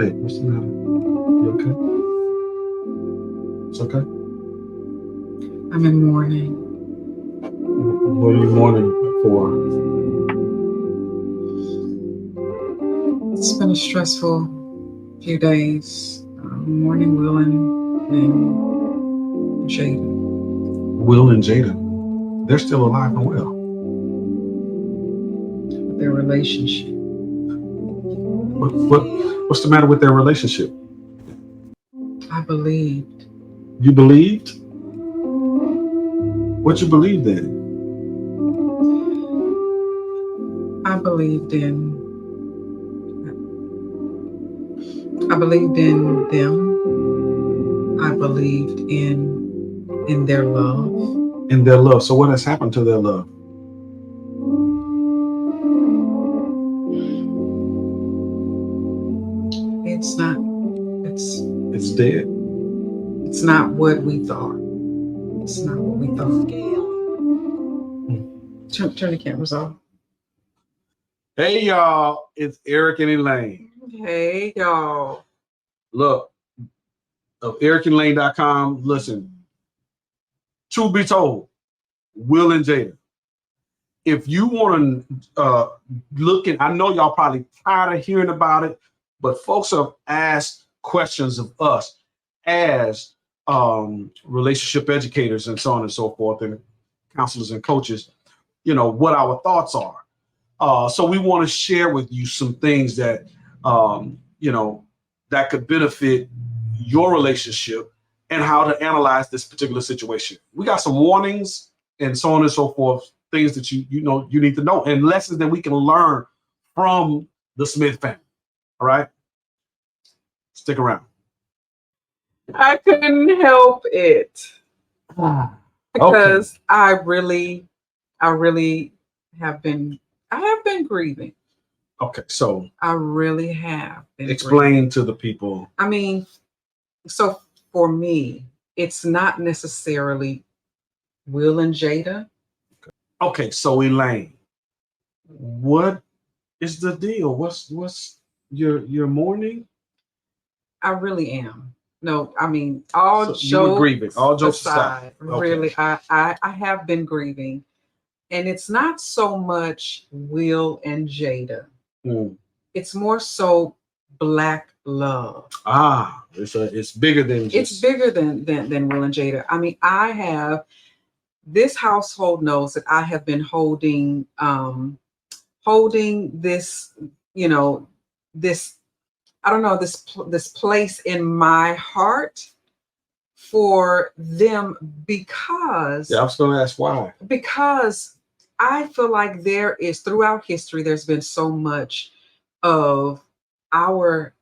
Hey, what's the matter? You okay? It's okay? I'm in mourning. What are you mourning for? It's been a stressful few days. Mourning Will and Jada. Will and Jada, they're still alive and well. Their relationship. What's the matter with their relationship? I believed. You believed? What you believed in? I believed in them. I believed in their love. In their love. So what has happened to their love? It's dead. It's not what we thought. It's not what we thought. Turn the cameras off. Hey y'all, it's Eric and Elaine. Hey y'all. Look, of ericandelaine.com. Listen, truth be told, Will and Jada. If you want to look at, I know y'all probably tired of hearing about it, but folks have asked questions of us as relationship educators and so on and so forth, and counselors and coaches, you know, what our thoughts are. So we want to share with you some things that, you know, that could benefit your relationship and how to analyze this particular situation. We got some warnings and so on and so forth, things that you need to know, and lessons that we can learn from the Smith family. All right, stick around. I couldn't help it because I really have been. I have been grieving. Okay, so I really have been. Explain to the people. I mean, so for me, it's not necessarily Will and Jada. Okay, so Elaine, what is the deal? What's your mourning? I really am. No, I mean, all jokes aside, okay. Really, I have been grieving, and it's not so much Will and Jada. It's more so Black love. It's bigger than just... It's bigger than Will and Jada. I mean, this household knows that I have been holding this, you know, this, I don't know, this place in my heart for them because... Yeah, I was going to ask why. Because I feel like there is, throughout history, there's been so much of our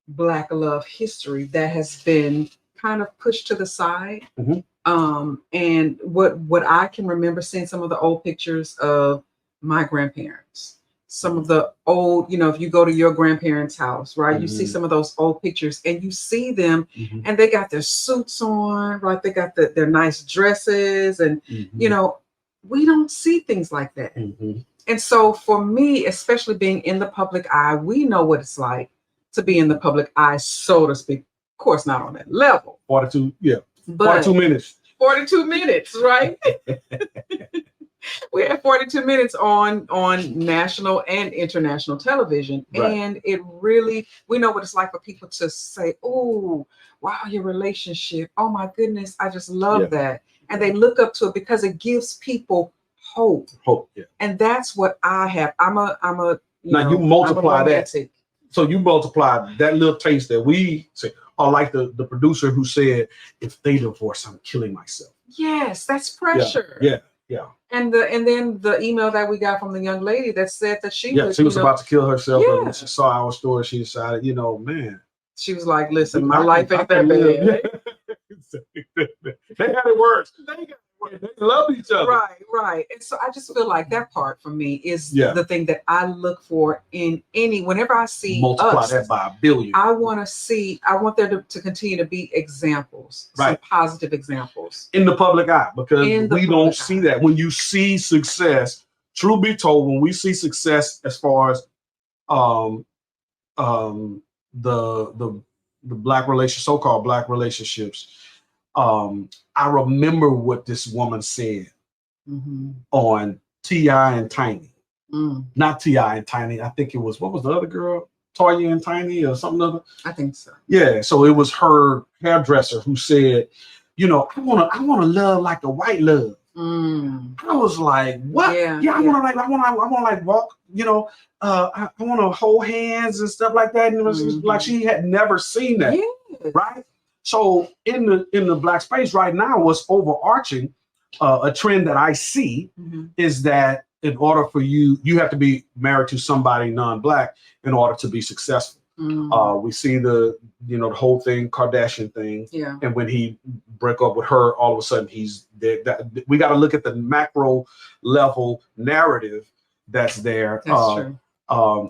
Black love history that has been kind of pushed to the side. Mm-hmm. And what I can remember seeing some of the old pictures of my grandparents, some of the old, you know, if you go to your grandparents' house, right, you see some of those old pictures and you see them and they got their suits on, right? They got their nice dresses and, you know, we don't see things like that. And so for me, especially being in the public eye, we know what it's like to be in the public eye, so to speak. Of course, not on that level. 42, yeah. But 42 minutes. 42 minutes, right? We had 42 minutes on national and international television. Right. And it really, we know what it's like for people to say, oh, wow, your relationship. Oh my goodness, I just love that. And they look up to it because it gives people hope. Hope, yeah. And that's what I have. I'm a you multiply that. So you multiply that little taste that we say, or like the producer who said, if they divorce, I'm killing myself. Yes, that's pressure. Yeah. And then the email that we got from the young lady that said that she was about to kill herself. And when she saw our story, she decided, you know, man. She was like, listen, my life ain't that bad. They had it worse. They love each other. Right. And so I just feel like that part for me is the thing that I look for in whenever I see multiply that by 1 billion. I want there to continue to be examples, some positive examples. In the public eye, because we don't see that. When you see success, truth be told, when we see success as far as the black so-called black relationships, I remember what this woman said on T.I. and Tiny. Not T.I. and Tiny. I think it was, what was the other girl? Toya and Tiny or something other? I think so. Yeah. So it was her hairdresser who said, you know, I wanna love like the white love. I was like, what? Yeah, I wanna like walk, you know, I wanna hold hands and stuff like that. And it was like she had never seen that. Yeah. Right. So in the black space right now, what's overarching a trend that I see is that in order for you have to be married to somebody non-black in order to be successful. We see the whole thing, Kardashian thing. Yeah. And when he break up with her, all of a sudden he's dead. We got to look at the macro level narrative that's there. That's true.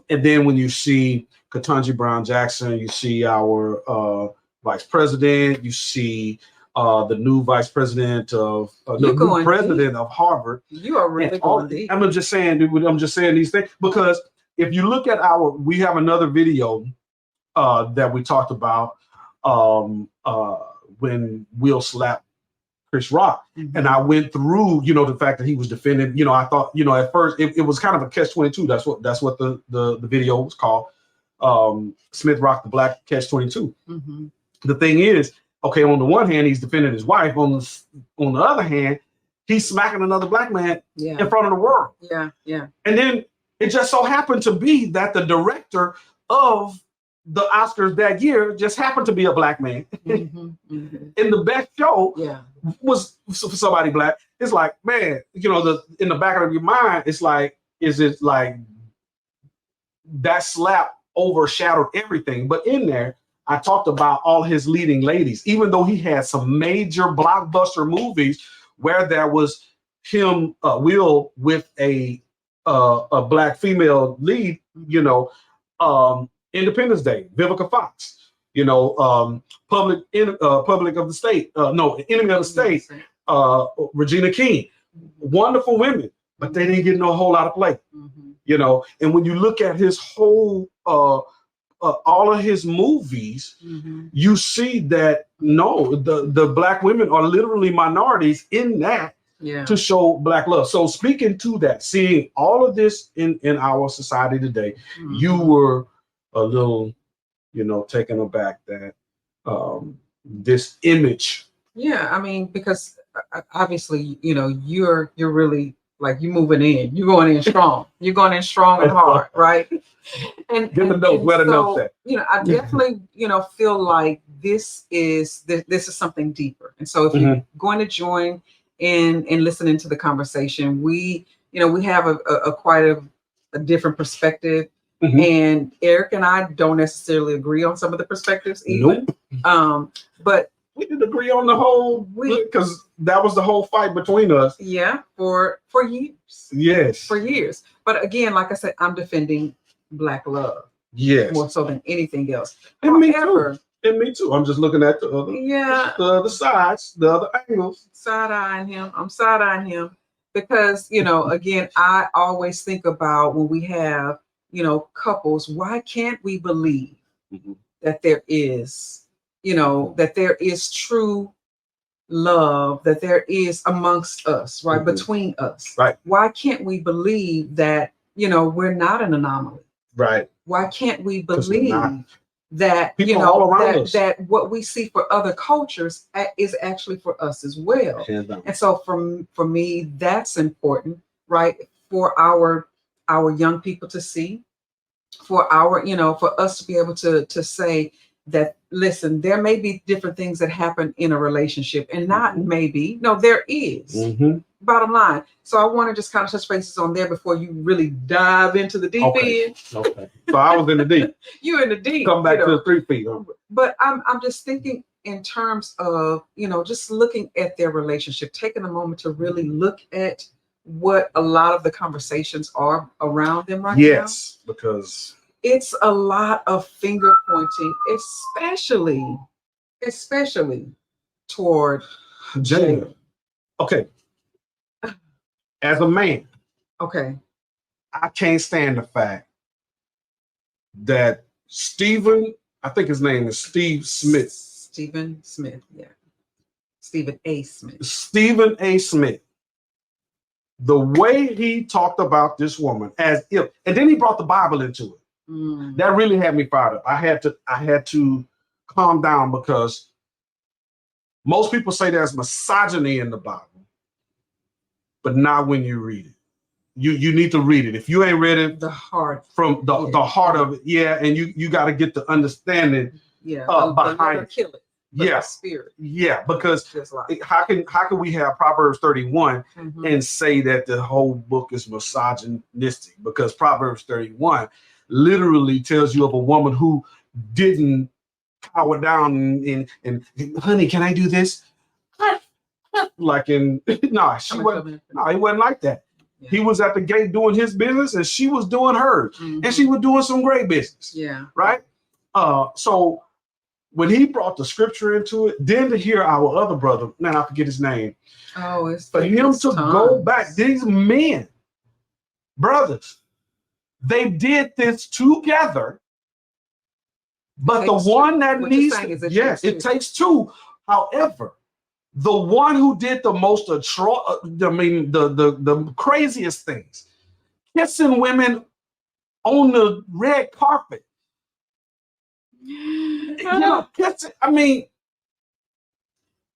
And then when you see Ketanji Brown Jackson, you see our vice president, you see the new vice president of of Harvard. You are really going deep. I'm just saying these things because if you look at we have another video that we talked about when Will slapped Chris Rock, and I went through the fact that he was defending. I thought at first it was kind of a catch-22. That's what the video was called. Smith Rock the Black Catch-22. The thing is, okay, on the one hand, he's defending his wife. On the other hand, he's smacking another black man in front of the world. Yeah, yeah. And then it just so happened to be that the director of the Oscars that year just happened to be a black man. And the best show was for somebody black. It's like, man, in the back of your mind, it's like, is it like that slap overshadowed everything? But in there, I talked about all his leading ladies, even though he had some major blockbuster movies where there was him, Will, with a black female lead, Independence Day, Vivica Fox, Public of the State, Enemy of the State, Regina King, wonderful women, but they didn't get no whole lot of play, And when you look at his whole all of his movies, you see that the black women are literally minorities in that to show black love. So speaking to that, seeing all of this in our society today, you were a little, taken aback that this image. Yeah, I mean, because obviously, you're really like you're moving in, you're going in strong, and hard, right? And get the note, where the note at? I definitely, feel like this is something deeper. And so if you're going to join in and listening to the conversation, we have a quite a different perspective. And Eric and I don't necessarily agree on some of the perspectives even. But we didn't agree on the whole, because that was the whole fight between us. Yeah, for years. Yes. For years. But again, like I said, I'm defending black love. Yes. More so than anything else. And me too. I'm just looking at the other sides, the other angles. I'm side-eyeing him because, again, I always think about when we have, couples, why can't we believe that there is, that there is true love, that there is amongst us, right? Between us. Right. Why can't we believe that, we're not an anomaly? Right. Why can't we believe that, people all around us, that what we see for other cultures is actually for us as well? And so for me, that's important, right? For our young people to see, for for us to be able to say that, listen, there may be different things that happen in a relationship, and not maybe, no, there is. Bottom line. So I want to just kind of touch bases on there before you really dive into the deep end. Okay. So I was in the deep. You in the deep. Come back to the 3 feet. But I'm just thinking in terms of, just looking at their relationship, taking a moment to really look at what a lot of the conversations are around them right now. Yes, because it's a lot of finger pointing, especially toward Jada. Okay. As a man, I can't stand the fact that Stephen, I think his name is Steve Smith. Stephen Smith, yeah. Stephen A. Smith. Stephen A. Smith. The way he talked about this woman as if, and then he brought the Bible into it. That really had me fired up. I had to calm down because most people say there's misogyny in the Bible, but not when you read it. You need to read it. If you ain't read it, the heart from the heart of it, yeah, and you got to get the understanding, behind it. Kill it. Yeah, spirit. Yeah, because how can we have Proverbs 31 and say that the whole book is misogynistic? Because Proverbs 31 literally tells you of a woman who didn't cower down and honey, can I do this? Like in no, he wasn't like that. Yeah. He was at the gate doing his business and she was doing hers, and she was doing some great business. Yeah, right. So when he brought the scripture into it, then to hear our other brother, man, I forget his name. Oh, it's for him to go back. These men, brothers, they did this together. But the one that needs, yes, it takes two. However, the one who did the most the craziest things, kissing women on the red carpet. Kissing,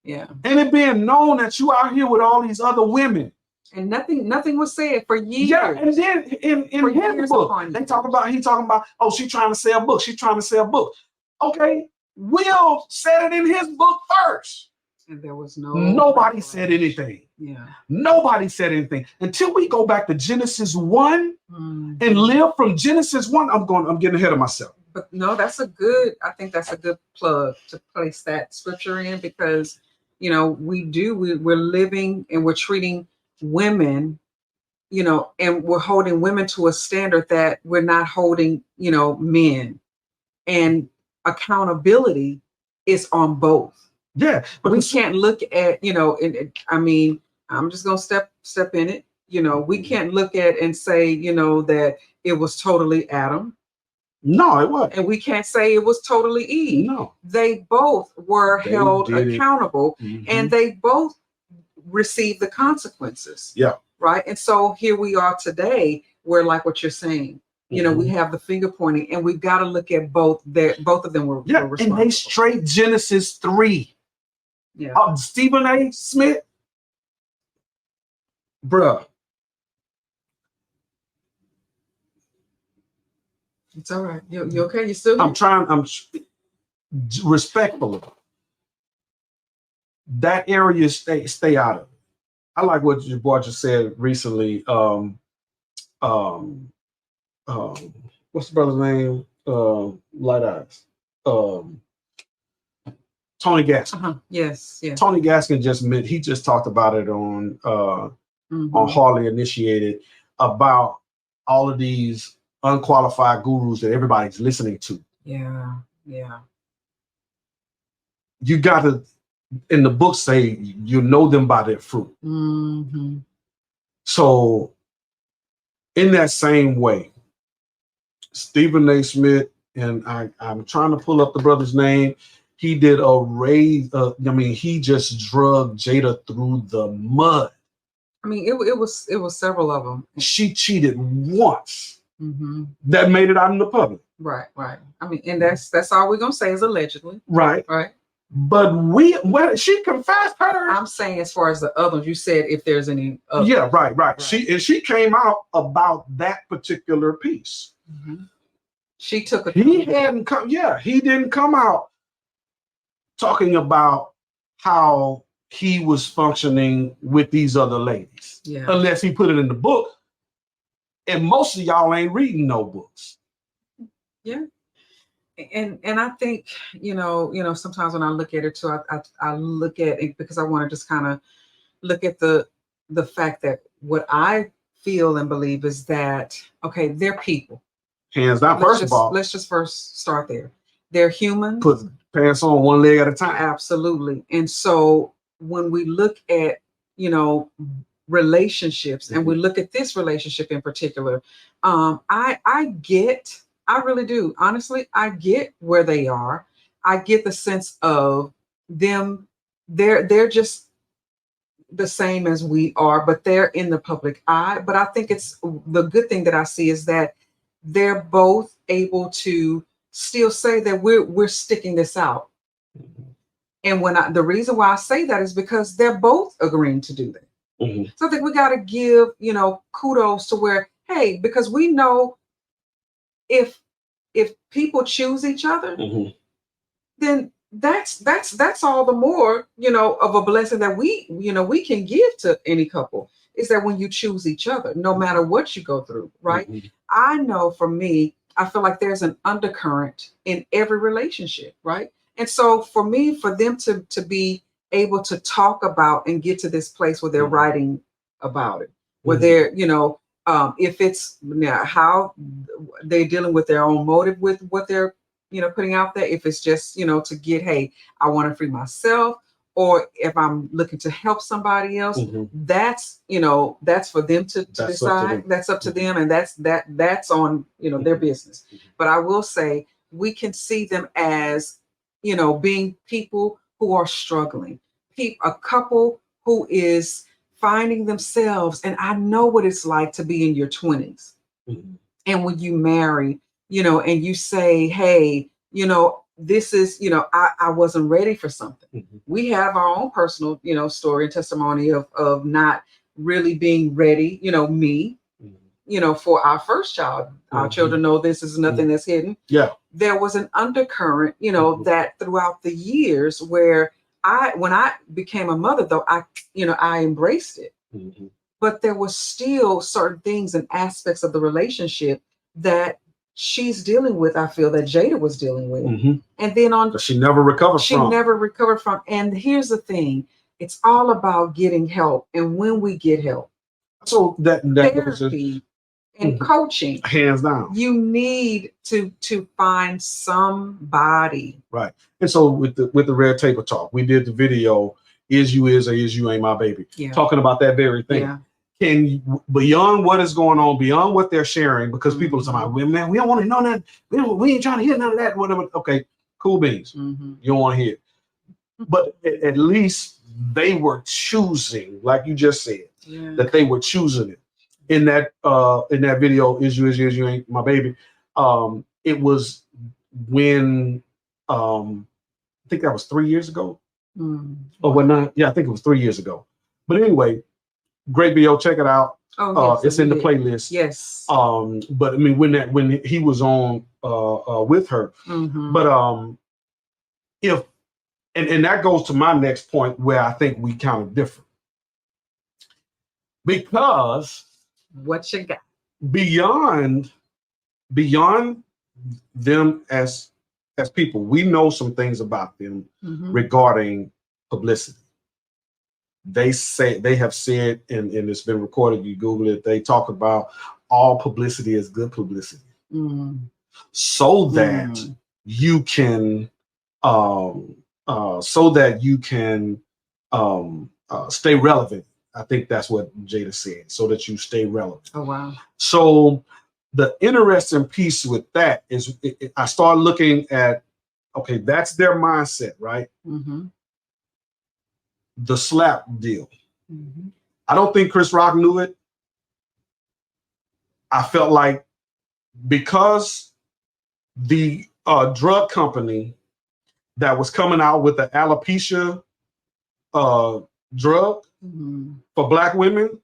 yeah. And it being known that you out here with all these other women. And nothing was said for years. Yeah, and then in his book, he talking about, oh, she's trying to sell books. She's trying to sell books. Okay, Will said it in his book first. And there was nobody said anything. Yeah. Nobody said anything until we go back to Genesis 1 and live from Genesis 1. I'm getting ahead of myself. But no, I think that's a good plug to place that scripture in, because we're living and we're treating women, and we're holding women to a standard that we're not holding, men. And accountability is on both. Yeah, but we can't look at, I'm just gonna step in it. We can't look at and say, that it was totally Adam. No, it wasn't. And we can't say it was totally Eve. No. They both were held accountable, and they both received the consequences. Yeah. Right. And so here we are today, where, like what you're saying, we have the finger pointing, and we've got to look at both. Both of them were responsible. And they straight Genesis 3. Yeah. Stephen A. Smith, bruh. It's all right. You okay? You still? I'm respectfully. That area, stay out of it. I like what your boy just said recently. What's the brother's name? Light Eyes. Tony Gaskin. Yes. Tony Gaskin he just talked about it on Hardly Initiated, about all of these unqualified gurus that everybody's listening to. Yeah. You got to, in the book, say you know them by their fruit. So in that same way, Stephen A. Smith, and I'm trying to pull up the brother's name. He did a raise. He just drugged Jada through the mud. It was several of them. She cheated once. That made it out in the public. Right. And that's all we're gonna say is allegedly. Right. But she confessed hers. I'm saying, as far as the others, you said if there's any others. Yeah, right. She came out about that particular piece. She took a. He hadn't come. Yeah, he didn't come out talking about how he was functioning with these other ladies. Yeah. Unless he put it in the book. And most of y'all ain't reading no books. Yeah. And I think, sometimes when I look at it too, I look at it because I want to just kind of look at the fact that what I feel and believe is that, okay, they're people. Hands down. Let's just first start there. They're human. Put pants on one leg at a time. Absolutely. And so when we look at, relationships, and we look at this relationship in particular, I get I really do. Honestly, I get where they are. I get the sense of them. They're just the same as we are, but they're in the public eye. But I think it's the good thing that I see is that they're both able to still say that we're sticking this out. And the reason why I say that is because they're both agreeing to do that. So I think we got to give, kudos to where, hey, because we know if people choose each other, then that's all the more, of a blessing that we can give to any couple, is that when you choose each other, no matter what you go through, right? I know for me, I feel like there's an undercurrent in every relationship, right? And so for me, for them to be able to talk about and get to this place where they're writing about it, where they're, if it's now how they're dealing with their own motive with what they're, putting out there, if it's just, to get, hey, I want to free myself, or if I'm looking to help somebody else, that's, that's for them to decide. That's up to them. And that's on, their business. But I will say we can see them as, being people who are struggling, a couple who is finding themselves. And I know what it's like to be in your 20s. And when you marry, and you say, hey, this is, I wasn't ready for something. We have our own personal, story and testimony of not really being ready, me, for our first child. Our children know this is nothing that's hidden. Yeah. There was an undercurrent, that throughout the years where when I became a mother, though, I embraced it. But there was still certain things and aspects of the relationship that she's dealing with, I feel, that Jada was dealing with. And then she never recovered from. And here's the thing, it's all about getting help. And when we get help, so that therapy and coaching, hands down, you need to find somebody. Right. And so with the Red Table Talk, we did the video, Is You Is or Is You Ain't My Baby, talking about that very thing. Can, beyond what is going on, beyond what they're sharing, because people are saying, well, man, we don't want to know that. We ain't trying to hear none of that. Whatever. Okay, cool beans. You don't want to hear it. But at least they were choosing, like you just said, that they were choosing it. In that video, Is You Ain't My Baby, it was when I think that was 3 years ago. Or whatnot. Yeah, I think it was 3 years ago. But anyway, great video, check it out. It's in the playlist. Yes. But I mean, when he was on with her, but if and that goes to my next point, where I think we kind of differ, because what you got beyond them as people, we know some things about them regarding publicity. They have said, and it's been recorded, you Google it, they talk about all publicity is good publicity. So that you can stay relevant. I think that's what Jada said, so that you stay relevant. Oh, wow. So the interesting piece with that is I started looking at, okay, that's their mindset, right? The slap deal. I don't think Chris Rock knew it. I felt like because the drug company that was coming out with the alopecia drug for Black women,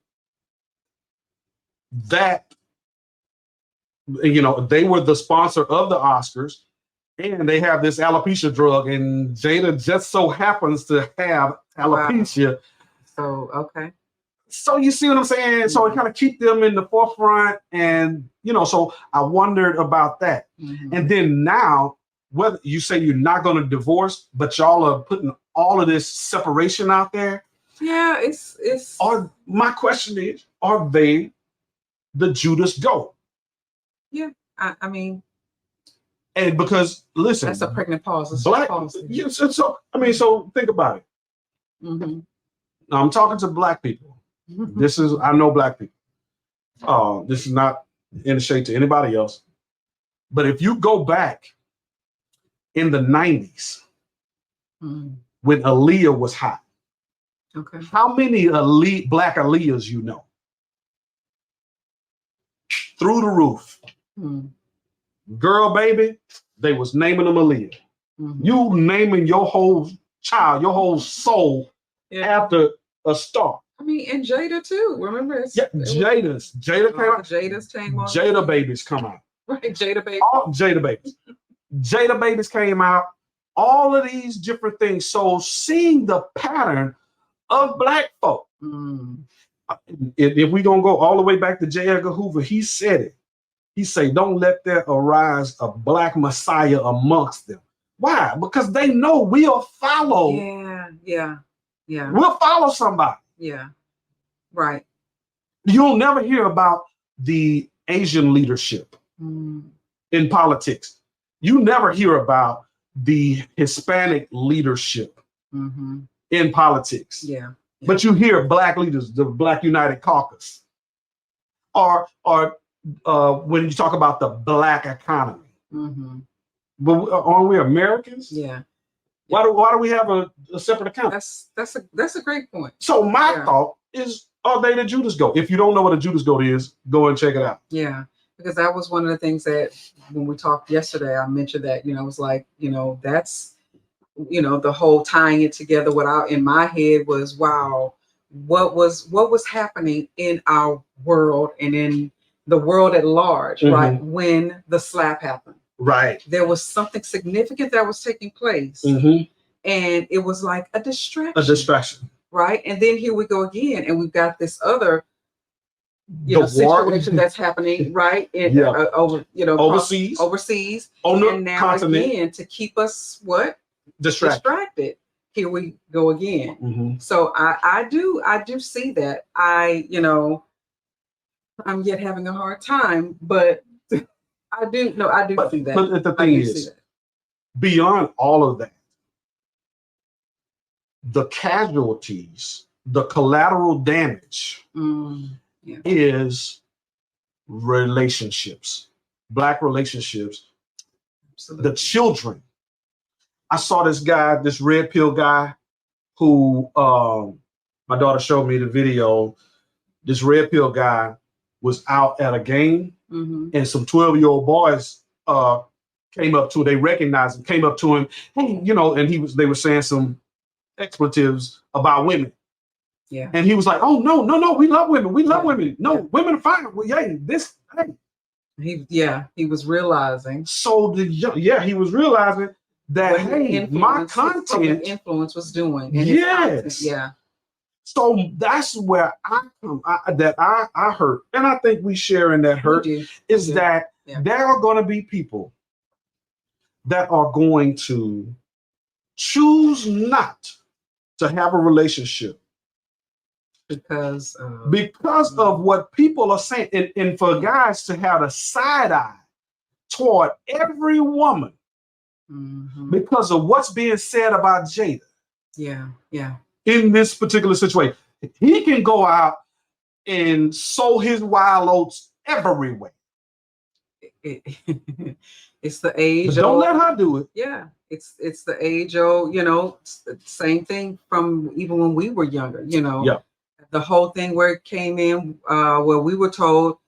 that, they were the sponsor of the Oscars, and they have this alopecia drug, and Jada just so happens to have alopecia. Wow. So, okay. So you see what I'm saying? So it kind of keep them in the forefront, and so I wondered about that. And then now, whether you say you're not going to divorce, but y'all are putting all of this separation out there. Yeah, it's. My question is, are they the Judas goat? Yeah, I mean. And because listen, that's a pregnant pause. Black. Yeah, so think about it. Now I'm talking to Black people. I know Black people. This is not in the shade to anybody else. But if you go back in the 90s, when Aaliyah was hot, okay, how many black Aaliyahs you know? Through the roof. Girl, baby, they was naming them Aaliyah. You naming your whole child, your whole soul after a star. I mean, and Jada too. Remember? Jada came out. Jada's came out. Jada babies come out. Right, Jada babies. All Jada babies. Jada babies came out. All of these different things. So seeing the pattern of black folk. If we're gonna go all the way back to J. Edgar Hoover, he said it. He said, "Don't let there arise a black messiah amongst them." Why? Because they know we'll follow. Yeah. We'll follow somebody. Yeah. Right. You'll never hear about the Asian leadership in politics. You never hear about the Hispanic leadership in politics. Yeah. But you hear black leaders, the Black United Caucus, or when you talk about the black economy. But aren't we Americans? Yeah. Why do we have a separate account? That's a great point. So my thought is, are they the Judas Goat? If you don't know what a Judas Goat is, go and check it out. Yeah, because that was one of the things that when we talked yesterday, I mentioned that, it was like, that's, the whole tying it together. What in my head was, wow, what was happening in our world and in the world at large, right? When the slap happened. Right. There was something significant that was taking place. And it was like a distraction. A distraction. Right. And then here we go again. And we've got this other situation that's happening, right? In overseas. On the and now continent. Again to keep us distracted. Here we go again. So I do see that. I'm yet having a hard time, but I do see that. But the thing is, beyond all of that, the casualties, the collateral damage is relationships, black relationships. Absolutely. The children. I saw this guy, this red pill guy, who my daughter showed me the video. This red pill guy was out at a game, and some 12-year-old boys came up to him. They recognized him, came up to him, hey, and they were saying some expletives about women. Yeah. And he was like, "Oh no, we love women. We love women. No, women are fine. Well, He was realizing. So he was realizing that my content influence was doing. Yes. Yeah. So that's where I come. I hurt, and I think we share in that hurt. Is that there are going to be people that are going to choose not to have a relationship because of what people are saying, and for guys to have a side eye toward every woman because of what's being said about Jada. Yeah. In this particular situation, he can go out and sow his wild oats everywhere. It's the age. But don't let her do it. Yeah, it's the age old. Same thing from even when we were younger. Yeah. The whole thing where it came in, where we were told,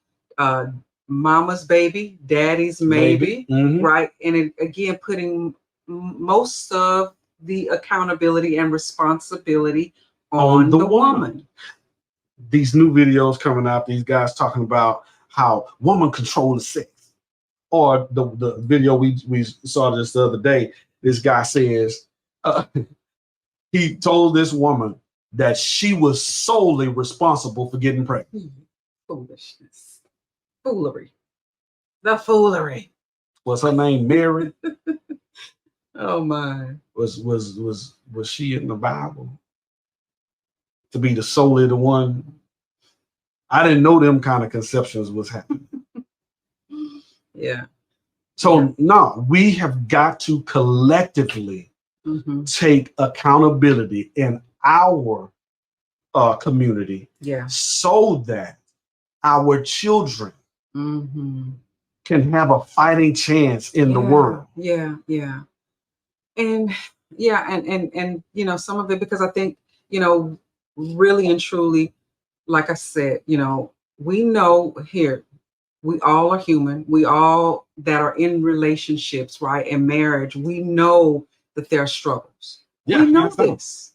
"Mama's baby, daddy's maybe," right? And it, again, putting most of the accountability and responsibility on the woman. These new videos coming out, these guys talking about how woman control the sex. Or the video we saw this the other day, this guy says he told this woman that she was solely responsible for getting pregnant. Foolishness. Foolery. The foolery. Was her name Mary? Oh my. Was she in the Bible to be solely the one? I didn't know them kind of conceptions was happening. Yeah. So no, we have got to collectively take accountability in our community, so that our children can have a fighting chance in the world. Yeah, yeah. And and you know, some of it, because I think, you know, really and truly, like I said, you know, we know here, we all are human. We all that are in relationships, right? In marriage, we know that there are struggles. Yeah, we know hands down. this.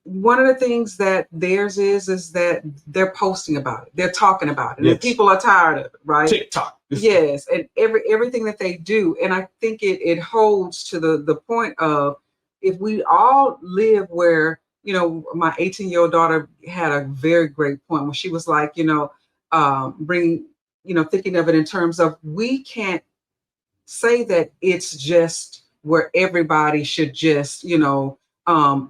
One of the things that theirs is that they're posting about it. They're talking about it. Yes. And people are tired of it, right? TikTok. Yes, and everything that they do, and I think it holds to the point of, if we all live where, you know, my 18-year-old daughter had a very great point when she was like, you know, bringing, you know, thinking of it in terms of, we can't say that it's just where everybody should just, you know,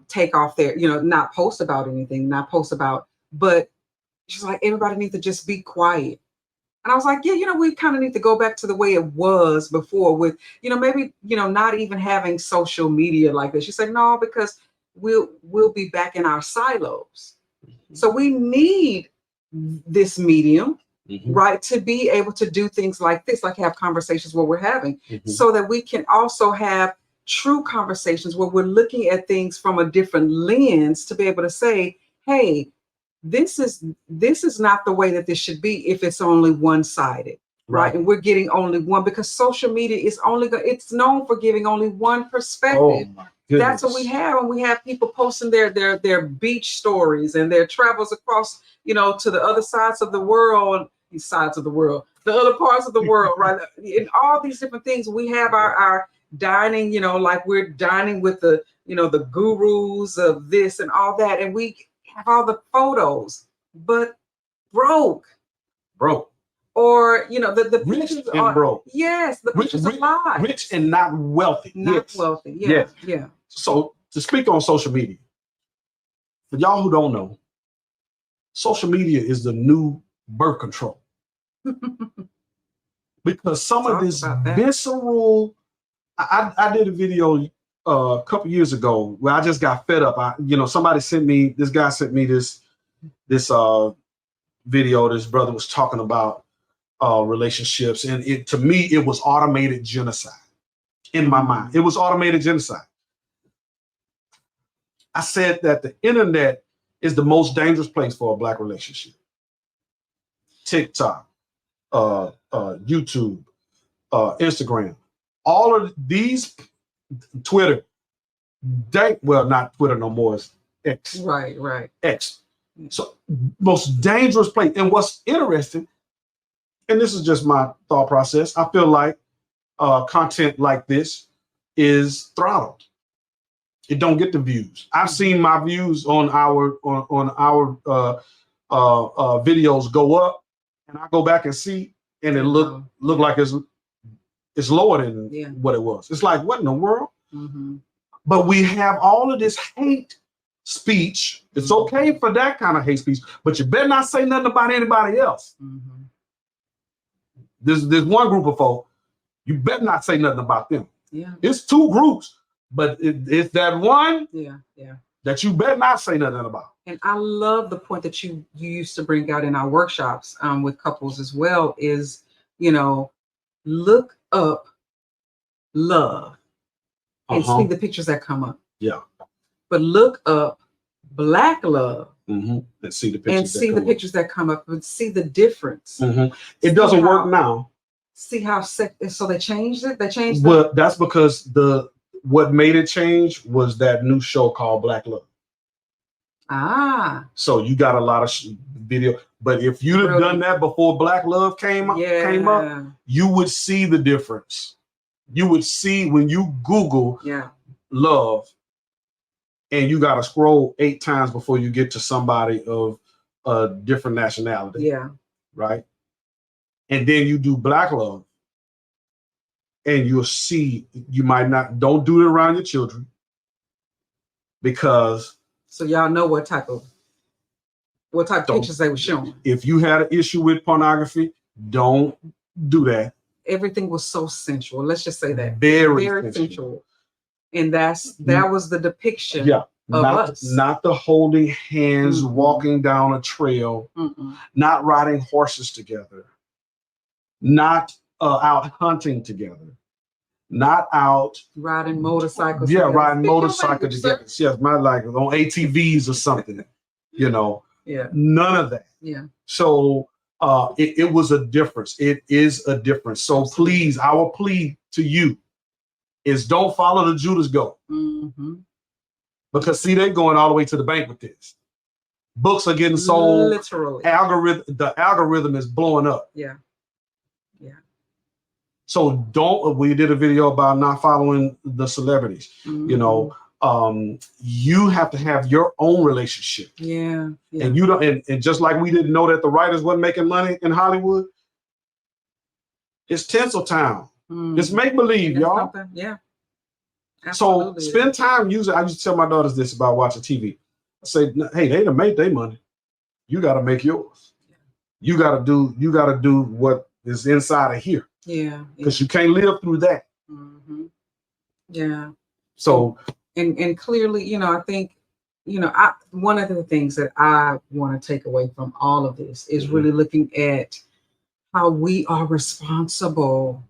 take off their, you know, not post about anything, not post about, but she's like, everybody needs to just be quiet. And I was like, yeah, you know, we kind of need to go back to the way it was before with, you know, maybe, you know, not even having social media like this. She said, no, because we'll be back in our silos. So we need this medium, right, to be able to do things like this, like have conversations where we're having, so that we can also have true conversations where we're looking at things from a different lens, to be able to say, hey, this is not the way that this should be if it's only one-sided, right? And we're getting only one, because social media is it's known for giving only one perspective. Oh my goodness. That's what we have when we have people posting their beach stories and their travels across, you know, to the other sides of the world, the other parts of the world, right? In all these different things, we have our dining, you know, like we're dining with the, you know, the gurus of this and all that, and we have all the photos, but broke, or, you know, the rich pictures and are broke. Yes, the pictures are lies. Rich and not wealthy. Not wealthy. Yeah, yeah. So to speak on social media, for y'all who don't know, social media is the new birth control. Because some of this visceral, I did a video a couple years ago where I just got fed up. You know, this guy sent me this video. This brother was talking about relationships, and to me, it was automated genocide. In my mind, it was automated genocide. I said that the internet is the most dangerous place for a Black relationship. TikTok, YouTube, Instagram, all of these, Twitter, not Twitter no more, it's X. Right. X. So most dangerous place. And what's interesting, and this is just my thought process, I feel like content like this is throttled. It don't get the views. I've seen my views on our videos go up, and I go back and see, and it look like it's lower than what it was. It's like, what in the world? But we have all of this hate speech. It's okay for that kind of hate speech, but you better not say nothing about anybody else. There's one group of folk, you better not say nothing about them. It's two groups, but it's that one that you better not say nothing about. And I love the point that you used to bring out in our workshops with couples as well, is, you know, look up love and see the pictures that come up. But look up Black love and see the pictures that come up, and see the difference. It doesn't work now. See how so they changed it. Well, that's because what made it change was that new show called Black Love. So you got a lot of video, but if you'd have done that before Black Love came up, you would see the difference. You would see when you Google love, and you got to scroll 8 times before you get to somebody of a different nationality. Right. And then you do Black Love, and you'll see, don't do it around your children, because. So y'all know what type of pictures they were showing. If you had an issue with pornography, don't do that. Everything was so sensual. Let's just say that. Very sensual. And that was the depiction of us. Not the holding hands, walking down a trail, not riding horses together, not out hunting together, not out riding motorcycles. Yeah, together. riding Speak your motorcycle language, together. sir. Yes, my like on ATVs or something. You know, Yeah. none of that. Yeah. So it was a difference. It is a difference. So Absolutely. please, our plea to you is don't follow the Judas goat. Mm-hmm. Because see, they're going all the way to the bank with this. Books are getting sold. Literally. The algorithm is blowing up. Yeah. Yeah. So we did a video about not following the celebrities. Mm-hmm. You know, you have to have your own relationship. Yeah. Yeah. And you don't, and just like we didn't know that the writers wasn't making money in Hollywood, it's Tinseltown. Mm-hmm. It's make believe, y'all. Something. Yeah. Absolutely. So spend time using. I used to tell my daughters this about watching TV. I say, hey, they done made their money. You got to make yours. Yeah. You got to do what is inside of here. Yeah. Because you can't live through that. Mm-hmm. Yeah. So and clearly, you know, I think, you know, one of the things that I want to take away from all of this is mm-hmm. really looking at how we are responsible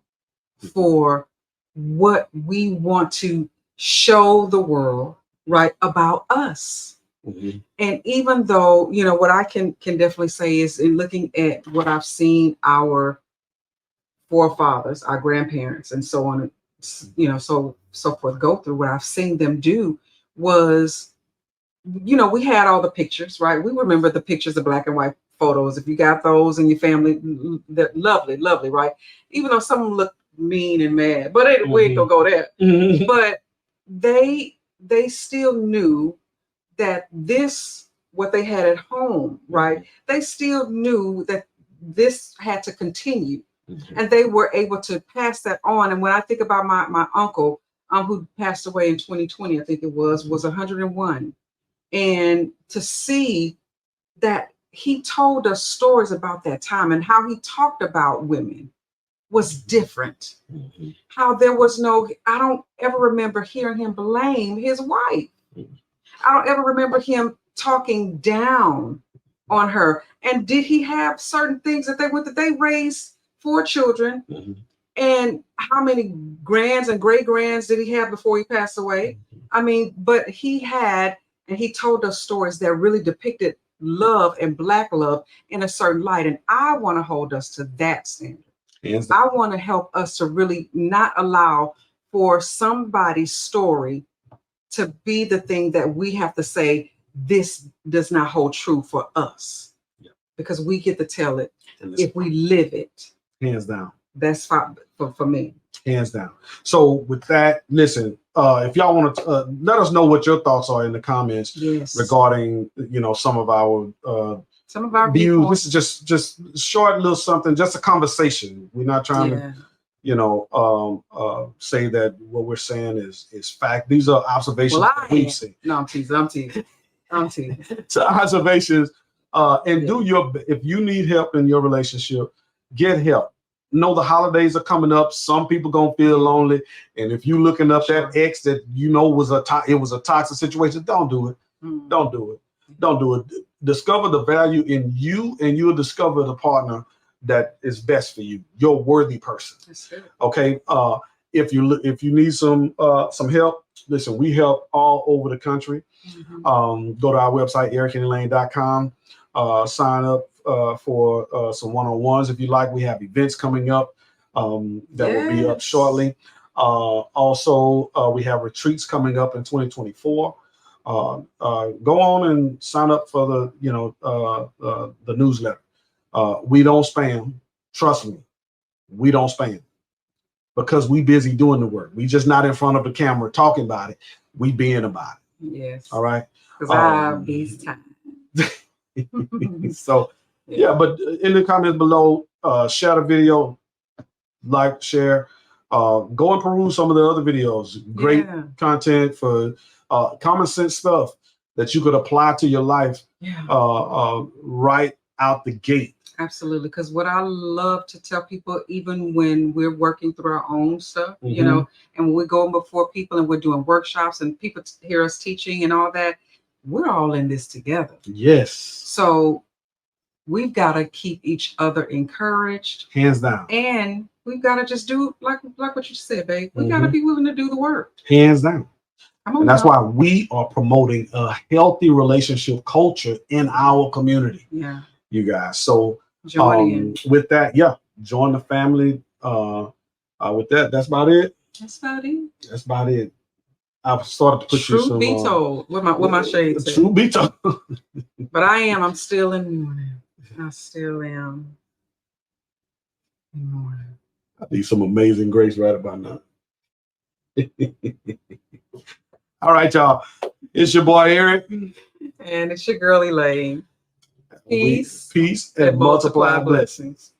for what we want to show the world, right, about us. Mm-hmm. And even though, you know, what I can definitely say is in looking at what I've seen our forefathers, our grandparents, and so on, you know, so forth go through, what I've seen them do was, you know, we had all the pictures, right? We remember the pictures, the black and white photos. If you got those in your family, they're lovely, lovely, right? Even though some of them look mean and mad, but mm-hmm. we ain't gonna go there. Mm-hmm. But they still knew that this, what they had at home, right? They still knew that this had to continue. Mm-hmm. And they were able to pass that on. And when I think about my uncle, who passed away in 2020, I think it was 101. And to see that he told us stories about that time and how he talked about women was different. Mm-hmm. How there was I don't ever remember hearing him blame his wife. Mm-hmm. I don't ever remember him talking down on her. And did he have certain things that they raised 4 children? Mm-hmm. And how many grands and great grands did he have before he passed away? Mm-hmm. I mean, but he had, and he told us stories that really depicted love and Black love in a certain light. And I want to hold us to that standard. Yes. I want to help us to really not allow for somebody's story to be the thing that we have to say, this does not hold true for us. Yeah. Because we get to tell it if we live it. Hands down. That's fine for me. Hands down. So with that, listen, if y'all want to let us know what your thoughts are in the comments. Yes. Regarding, you know, some of our views. This is just short little something, just a conversation. We're not trying to, you know, say that what we're saying is fact. These are observations that we've seen. No, I'm teasing. So observations, and if you need help in your relationship, get help. Know the holidays are coming up. Some people gonna feel lonely, and if you looking up that ex that you know was a toxic situation, don't do it. Mm. Don't do it. Don't do it. Discover the value in you, and you'll discover the partner that is best for you. You're a worthy person. That's it. Okay. If you need some help, listen. We help all over the country. Mm-hmm. Go to our website, ELAINE.com. Sign up for some one-on-ones if you like. We have events coming up that will be up shortly. Also, we have retreats coming up in 2024. Go on and sign up for the newsletter. We don't spam. Trust me, we don't spam because we busy doing the work. We just not in front of the camera talking about it. We being about it. Yes. All right. Because I'll be time. So yeah, but in the comments below, share the video, like, share, go and peruse some of the other videos. Great content for common sense stuff that you could apply to your life right out the gate. Absolutely. Because what I love to tell people, even when we're working through our own stuff, mm-hmm. you know, and when we're going before people and we're doing workshops and people hear us teaching and all that, we're all in this together. Yes. So we've got to keep each other encouraged. Hands down. And we've got to just do like what you said, babe. We got to be willing to do the work. Hands down. Come on, And that's y'all. why we are promoting a healthy relationship culture in our community. Yeah. You guys. So Join in. with that, yeah, join the family. With that, that's about it. That's about it. That's about it. I've started to put Truth you some. be told, with my shades. Truth be told. But I'm still in mourning. I still am in mourning. I need some amazing grace right about now. All right, y'all. It's your boy Eric. And it's your girl ELAINE. Peace. Peace and multiply blessings.